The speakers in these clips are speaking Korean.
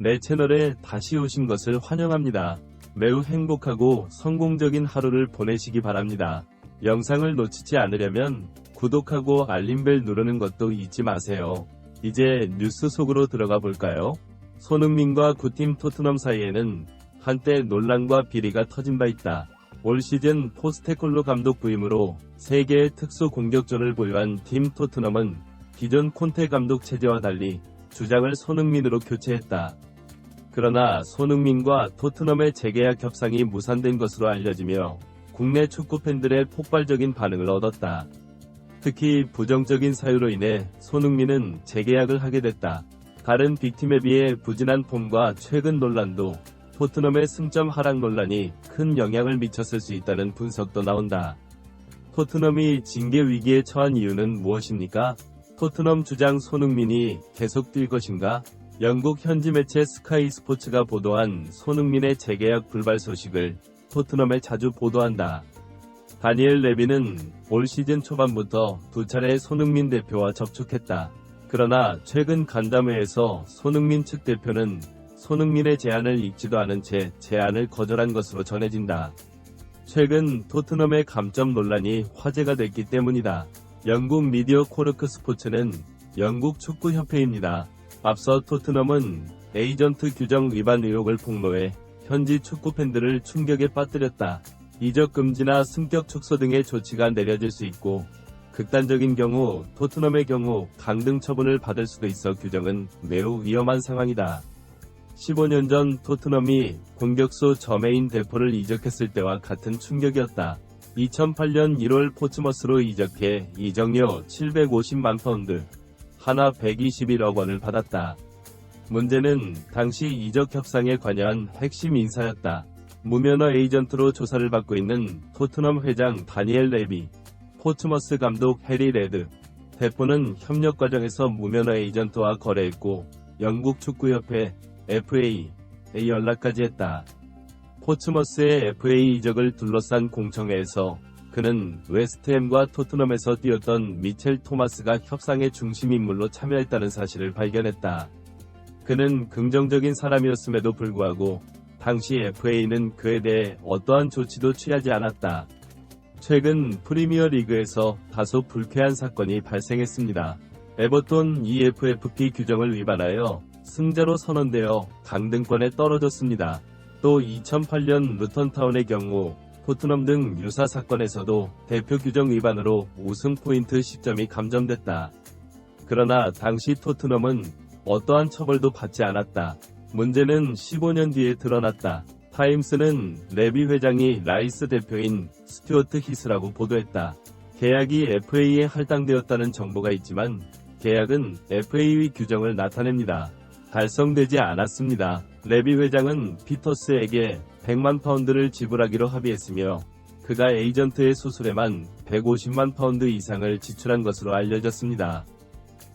내 채널에 다시 오신 것을 환영합니다. 매우 행복하고 성공적인 하루를 보내시기 바랍니다. 영상을 놓치지 않으려면 구독하고 알림벨 누르는 것도 잊지 마세요. 이제 뉴스 속으로 들어가 볼까요? 손흥민과 구팀 토트넘 사이에는 한때 논란과 비리가 터진 바 있다. 올 시즌 포스테콜로 감독 부임으로 3개의 특수 공격전을 보유한 팀 토트넘은 기존 콘테 감독 체제와 달리 주장을 손흥민으로 교체했다. 그러나 손흥민과 토트넘의 재계약 협상이 무산된 것으로 알려지며 국내 축구 팬들의 폭발적인 반응을 얻었다. 특히 부정적인 사유로 인해 손흥민은 재계약을 하게 됐다. 다른 빅팀에 비해 부진한 폼과 최근 논란도 토트넘의 승점 하락 논란이 큰 영향을 미쳤을 수 있다는 분석도 나온다. 토트넘이 징계 위기에 처한 이유는 무엇입니까? 토트넘 주장 손흥민이 계속 뛸 것인가? 영국 현지 매체 스카이 스포츠가 보도한 손흥민의 재계약 불발 소식을 토트넘에 자주 보도한다. 다니엘 레비는 올 시즌 초반부터 2차례 손흥민 대표와 접촉했다. 그러나 최근 간담회에서 손흥민 측 대표는 손흥민의 제안을 읽지도 않은 채 제안을 거절한 것으로 전해진다. 최근 토트넘의 감점 논란이 화제가 됐기 때문이다. 영국 미디어 코르크 스포츠는 영국 축구협회입니다. 앞서 토트넘은 에이전트 규정 위반 의혹을 폭로해 현지 축구팬들을 충격에 빠뜨렸다. 이적 금지나 승격 축소 등의 조치가 내려질 수 있고 극단적인 경우 토트넘의 경우 강등 처분을 받을 수도 있어 규정은 매우 위험한 상황이다. 15년 전 토트넘이 공격수 저메인 데포를 이적했을 때와 같은 충격이었다. 2008년 1월 포츠머스로 이적해 이적료 750만 파운드, 하나 121억 원을 받았다. 문제는 당시 이적 협상에 관여한 핵심 인사였다. 무면허 에이전트로 조사를 받고 있는 토트넘 회장 다니엘 레비, 포츠머스 감독 해리 레드, 데포는 협력 과정에서 무면허 에이전트와 거래했고 영국 축구협회 FA에 연락까지 했다. 포츠머스의 FA 이적을 둘러싼 공청회에서 그는 웨스트햄과 토트넘에서 뛰었던 미첼 토마스가 협상의 중심 인물로 참여했다는 사실을 발견했다. 그는 긍정적인 사람이었음에도 불구하고 당시 FA는 그에 대해 어떠한 조치도 취하지 않았다. 최근 프리미어 리그에서 다소 불쾌한 사건이 발생했습니다. 에버톤 EFFP 규정을 위반하여 승자로 선언되어 강등권에 떨어졌습니다. 또 2008년 루턴타운의 경우 토트넘 등 유사 사건에서도 대표 규정 위반으로 우승 포인트 10점이 감점됐다. 그러나 당시 토트넘은 어떠한 처벌도 받지 않았다. 문제는 15년 뒤에 드러났다. 타임스는 레비 회장이 라이스 대표인 스튜어트 히스라고 보도했다. 계약이 FA에 할당되었다는 정보가 있지만 계약은 FA 규정을 나타냅니다. 달성되지 않았습니다. 레비 회장은 피터스에게 100만 파운드를 지불하기로 합의했으며 그가 에이전트의 수술에만 150만 파운드 이상을 지출한 것으로 알려졌습니다.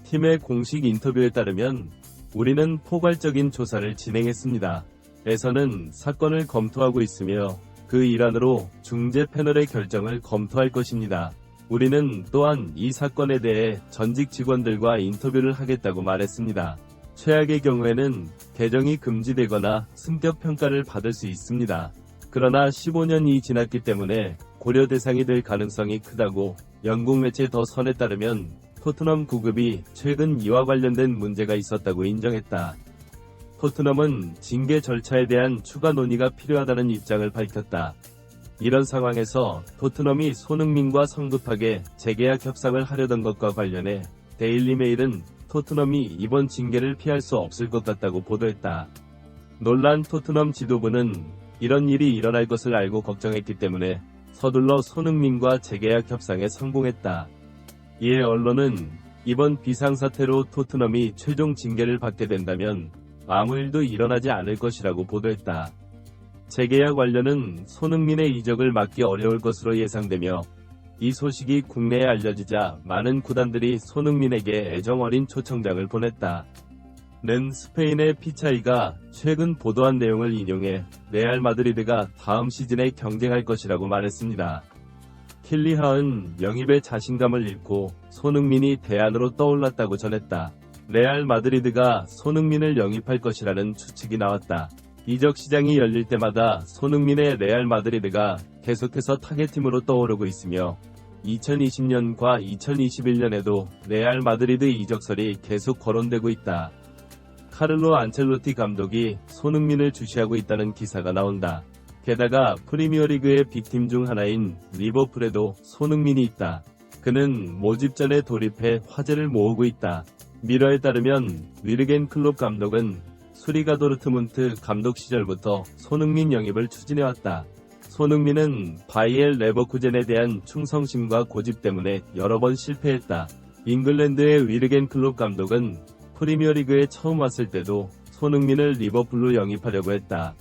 팀의 공식 인터뷰에 따르면 우리는 포괄적인 조사를 진행했습니다. 에서는 사건을 검토하고 있으며 그 일환으로 중재 패널의 결정을 검토할 것입니다. 우리는 또한 이 사건에 대해 전직 직원들과 인터뷰를 하겠다고 말했습니다. 최악의 경우에는 계정이 금지되거나 승격 평가를 받을 수 있습니다. 그러나 15년이 지났기 때문에 고려 대상이 될 가능성이 크다고 영국 매체 더 선에 따르면 토트넘 구급이 최근 이와 관련된 문제가 있었다고 인정했다. 토트넘은 징계 절차에 대한 추가 논의가 필요하다는 입장을 밝혔다. 이런 상황에서 토트넘이 손흥민과 성급하게 재계약 협상을 하려던 것과 관련해 데일리메일은 토트넘이 이번 징계를 피할 수 없을 것 같다고 보도했다. 논란 토트넘 지도부는 이런 일이 일어날 것을 알고 걱정했기 때문에 서둘러 손흥민과 재계약 협상에 성공했다. 이에 언론은 이번 비상사태로 토트넘이 최종 징계를 받게 된다면 아무 일도 일어나지 않을 것이라고 보도했다. 재계약 완료는 손흥민의 이적을 막기 어려울 것으로 예상되며 이 소식이 국내에 알려지자 많은 구단들이 손흥민에게 애정어린 초청장을 보냈다. 는 스페인의 피차이가 최근 보도한 내용을 인용해 레알 마드리드가 다음 시즌에 경쟁할 것이라고 말했습니다. 킬리하은 영입의 자신감을 잃고 손흥민이 대안으로 떠올랐다고 전했다. 레알 마드리드가 손흥민을 영입할 것이라는 추측이 나왔다. 이적 시장이 열릴 때마다 손흥민의 레알 마드리드가 계속해서 타겟팀으로 떠오르고 있으며 2020년과 2021년에도 레알 마드리드 이적설이 계속 거론되고 있다. 카를로 안첼로티 감독이 손흥민을 주시하고 있다는 기사가 나온다. 게다가 프리미어리그의 빅팀 중 하나인 리버풀에도 손흥민이 있다. 그는 모집 전에 돌입해 화제를 모으고 있다. 미러에 따르면 위르겐 클롭 감독은 수리가 도르트문트 감독 시절부터 손흥민 영입을 추진해왔다. 손흥민은 바이엘 레버쿠젠에 대한 충성심과 고집 때문에 여러 번 실패했다. 잉글랜드의 위르겐 클롭 감독은 프리미어리그에 처음 왔을 때도 손흥민을 리버풀로 영입하려고 했다.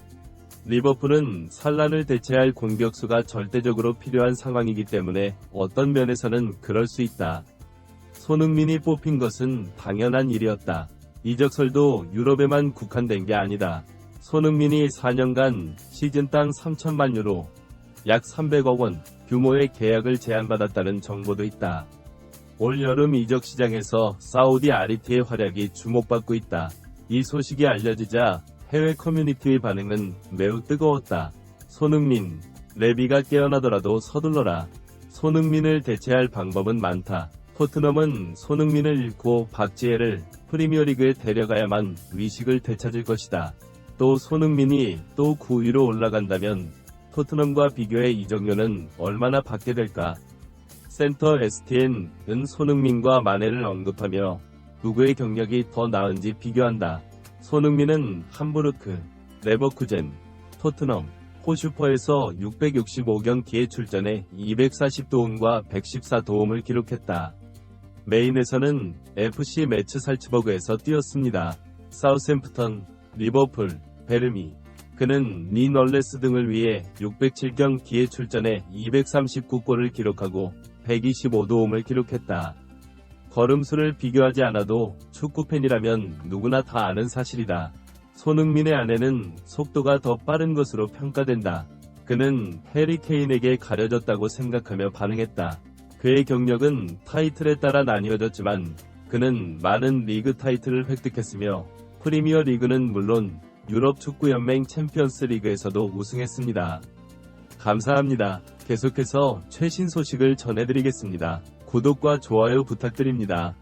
리버풀은 살란을 대체할 공격수가 절대적으로 필요한 상황이기 때문에 어떤 면에서는 그럴 수 있다. 손흥민이 뽑힌 것은 당연한 일이었다. 이적설도 유럽에만 국한된 게 아니다. 손흥민이 4년간 시즌당 3천만 유로, 약 300억 원 규모의 계약을 제안받았다는 정보도 있다. 올 여름 이적 시장에서 사우디 아리티의 활약이 주목받고 있다. 이 소식이 알려지자 해외 커뮤니티의 반응은 매우 뜨거웠다. 손흥민, 레비가 깨어나더라도 서둘러라. 손흥민을 대체할 방법은 많다. 토트넘은 손흥민을 잃고 박지혜를 프리미어리그에 데려가야만 위식을 되찾을 것이다. 또 손흥민이 또 9위로 올라간다면 토트넘과 비교해 이적료는 얼마나 받게 될까? 센터 STN은 손흥민과 마네를 언급하며 누구의 경력이 더 나은지 비교한다. 손흥민은 함부르크, 레버쿠젠, 토트넘, 호슈퍼에서 665경기에 출전해 240도움과 114도움을 기록했다. 메인에서는 FC 매츠 살츠버그에서 뛰었습니다. 사우샘프턴, 리버풀, 베르미. 그는 니널레스 등을 위해 607경기에 출전해 239골을 기록하고 125도움을 기록했다. 걸음수를 비교하지 않아도 축구팬이라면 누구나 다 아는 사실이다. 손흥민의 아내는 속도가 더 빠른 것으로 평가된다. 그는 해리 케인에게 가려졌다고 생각하며 반응했다. 그의 경력은 타이틀에 따라 나뉘어졌지만 그는 많은 리그 타이틀을 획득했으며 프리미어 리그는 물론 유럽 축구연맹 챔피언스 리그에서도 우승했습니다. 감사합니다. 계속해서 최신 소식을 전해드리겠습니다. 구독과 좋아요 부탁드립니다.